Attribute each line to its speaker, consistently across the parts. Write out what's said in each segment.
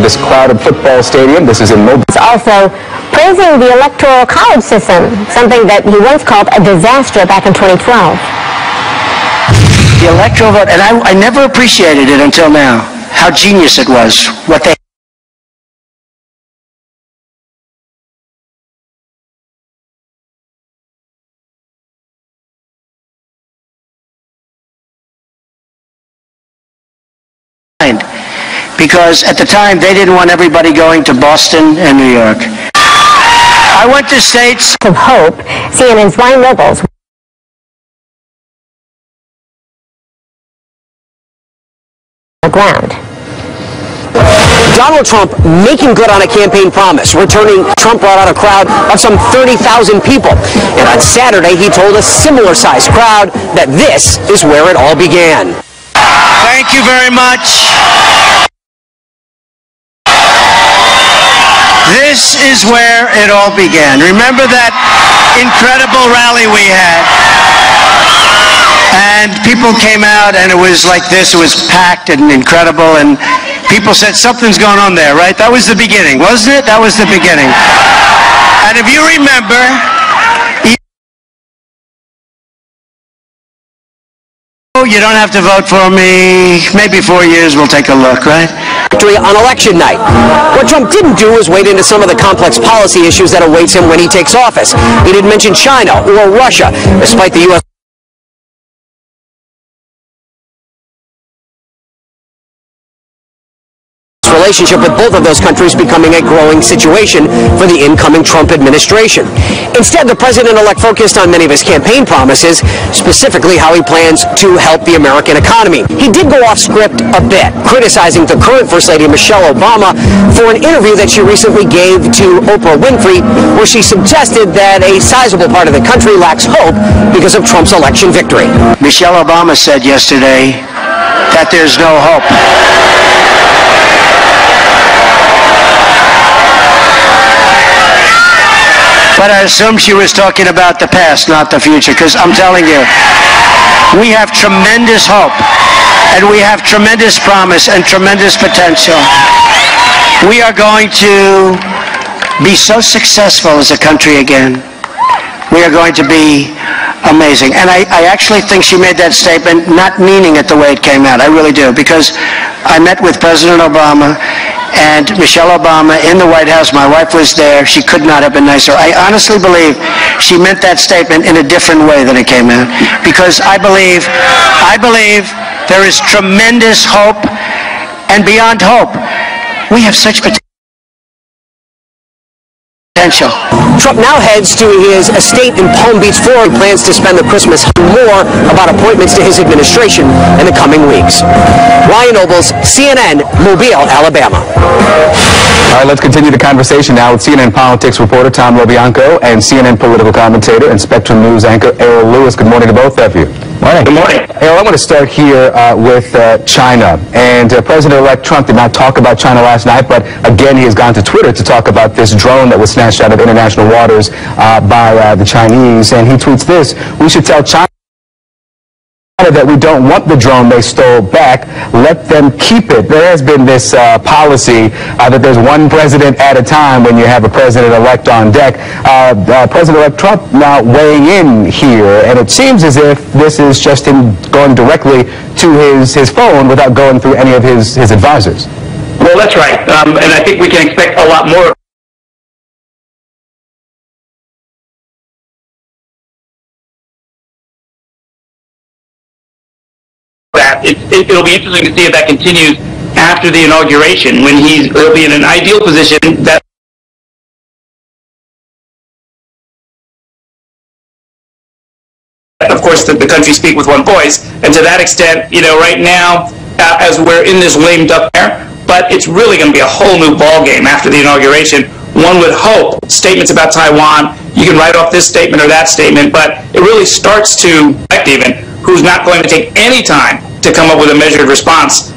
Speaker 1: this crowded football stadium. This is in Mobile.
Speaker 2: Also praising the electoral college system, something that he once called a disaster back in 2012.
Speaker 3: The electoral vote, and I never appreciated it until now, how genius it was, what they because at the time they didn't want everybody going to Boston and New York. I went to states
Speaker 2: of hope. CNN's Ryan Nobles. Ground.
Speaker 4: Donald Trump making good on a campaign promise. Returning, Trump brought out a crowd of some 30,000 people. And on Saturday, he told a similar-sized crowd that this is where it all began.
Speaker 3: Thank you very much. This is where it all began. Remember that incredible rally we had? And people came out and it was like this. It was packed and incredible, and people said something's going on there, right? That was the beginning, wasn't it? That was the beginning. And if you remember, you don't have to vote for me. Maybe 4 years, we'll take a look, right?
Speaker 4: On election night. What Trump didn't do was wade into some of the complex policy issues that awaits him when he takes office. He didn't mention China or Russia, despite the U.S. relationship with both of those countries becoming a growing situation for the incoming Trump administration. Instead, the president-elect focused on many of his campaign promises, specifically how he plans to help the American economy. He did go off script a bit, criticizing the current First Lady Michelle Obama for an interview that she recently gave to Oprah Winfrey, where she suggested that a sizable part of the country lacks hope because of Trump's election victory.
Speaker 3: Michelle Obama said yesterday that there's no hope. But I assume she was talking about the past, not the future, because I'm telling you, we have tremendous hope, and we have tremendous promise and tremendous potential. We are going to be so successful as a country again. We are going to be amazing. And I actually think she made that statement not meaning it the way it came out. I really do, because I met with President Obama and Michelle Obama in the White House. My wife was there. She could not have been nicer. I honestly believe she meant that statement in a different way than it came out, because I believe there is tremendous hope, and beyond hope, we have such potential.
Speaker 4: Trump now heads to his estate in Palm Beach, Florida. He plans to spend the Christmas more about appointments to his administration in the coming weeks. Ryan Nobles, CNN, Mobile, Alabama.
Speaker 1: All right, let's continue the conversation now with CNN politics reporter Tom LoBianco and CNN political commentator and Spectrum News anchor Errol Louis. Good morning to both of you.
Speaker 5: Morning. Good morning.
Speaker 1: Errol, I want to start here with China. And President-elect Trump did not talk about China last night, but again, he has gone to Twitter to talk about this drone that was snatched out of international waters by the Chinese. And he tweets this: "We should tell China that we don't want the drone they stole back. Let them keep it." There has been this policy that there's one president at a time when you have a president-elect on deck. President-elect Trump now weighing in here, and it seems as if this is just him going directly to his phone without going through any of his advisors.
Speaker 5: Well, that's right, and I think we can expect a lot more. It'll be interesting to see if that continues after the inauguration, when he'll be in an ideal position that of course the country speak with one voice, and to that extent, right now as we're in this lame duck there, but it's really going to be a whole new ball game after the inauguration. One would hope statements about Taiwan, you can write off this statement or that statement, but it really starts to affect even who's not going to take any time to come up with a measured response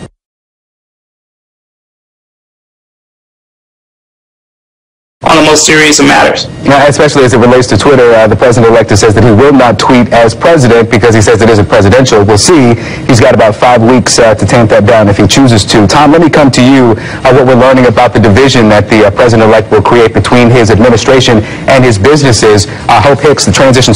Speaker 5: on the most serious of matters.
Speaker 1: Now, especially as it relates to Twitter, the president-elect says that he will not tweet as president because he says it isn't presidential. We'll see. He's got about 5 weeks to tamp that down if he chooses to. Tom, let me come to you. What we're learning about the division that the president-elect will create between his administration and his businesses. Hope Hicks, the transition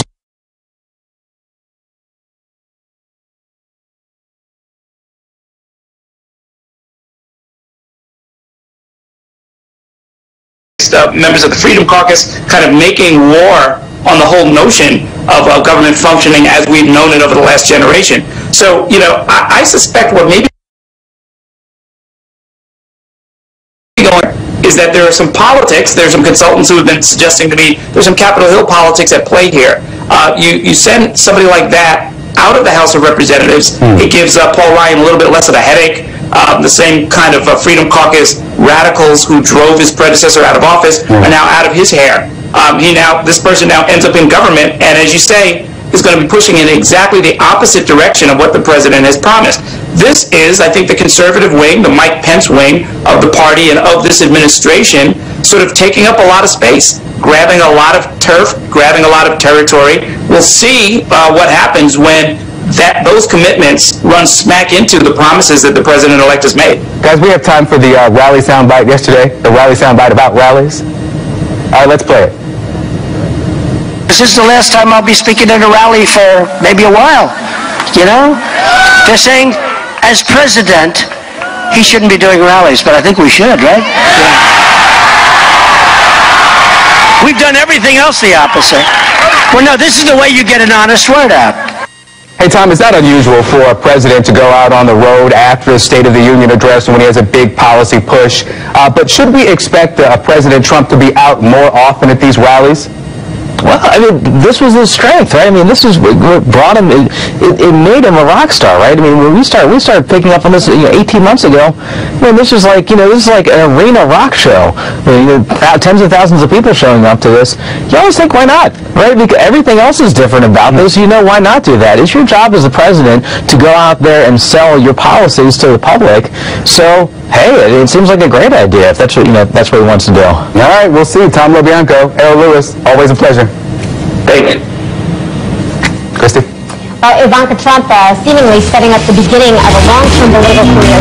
Speaker 5: members of the Freedom Caucus kind of making war on the whole notion of government functioning as we've known it over the last generation. So, you know, I suspect what maybe going is that there are some politics, there's some consultants who have been suggesting to me there's some Capitol Hill politics at play here. You send somebody like that out of the House of Representatives, it gives Paul Ryan a little bit less of a headache. The same kind of Freedom Caucus radicals who drove his predecessor out of office are now out of his hair. This person now ends up in government, and as you say, is going to be pushing in exactly the opposite direction of what the president has promised. This is, I think, the conservative wing, the Mike Pence wing of the party and of this administration, sort of taking up a lot of space, grabbing a lot of turf, grabbing a lot of territory. We'll see what happens when those commitments run smack into the promises that the president-elect has made.
Speaker 1: Guys, we have time for the rally soundbite yesterday, the rally soundbite about rallies. All right, let's play it.
Speaker 3: This is the last time I'll be speaking at a rally for maybe a while, you know? They're saying, as president, he shouldn't be doing rallies, but I think we should, right? Yeah. We've done everything else the opposite. Well, no, this is the way you get an honest word out.
Speaker 1: Hey, Tom, is that unusual for a president to go out on the road after a State of the Union address when he has a big policy push? But should we expect President Trump to be out more often at these rallies?
Speaker 6: Well, I mean, this was his strength, right? I mean, this was what brought him. It made him a rock star, right? I mean, when we started picking up on this 18 months ago. I mean, this was like this is like an arena rock show. I mean, tens of thousands of people showing up to this. You always think, why not, right? Because everything else is different about this. You know, why not do that? It's your job as the president to go out there and sell your policies to the public. So, hey, it seems like a great idea if that's what that's what he wants to do.
Speaker 1: All right, we'll see. Tom LoBianco, Errol Louis, always a pleasure.
Speaker 5: Thank you.
Speaker 1: Christy?
Speaker 2: Ivanka Trump seemingly setting up the beginning of a long-term political career.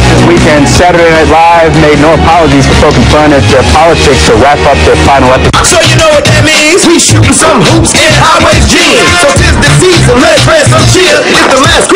Speaker 1: This weekend, Saturday Night Live made no apologies for poking fun at politics to wrap up their final episode.
Speaker 7: So you know what that means? We shooting some hoops in highway jeans. So 'tis the season, let's press some chill. It's the last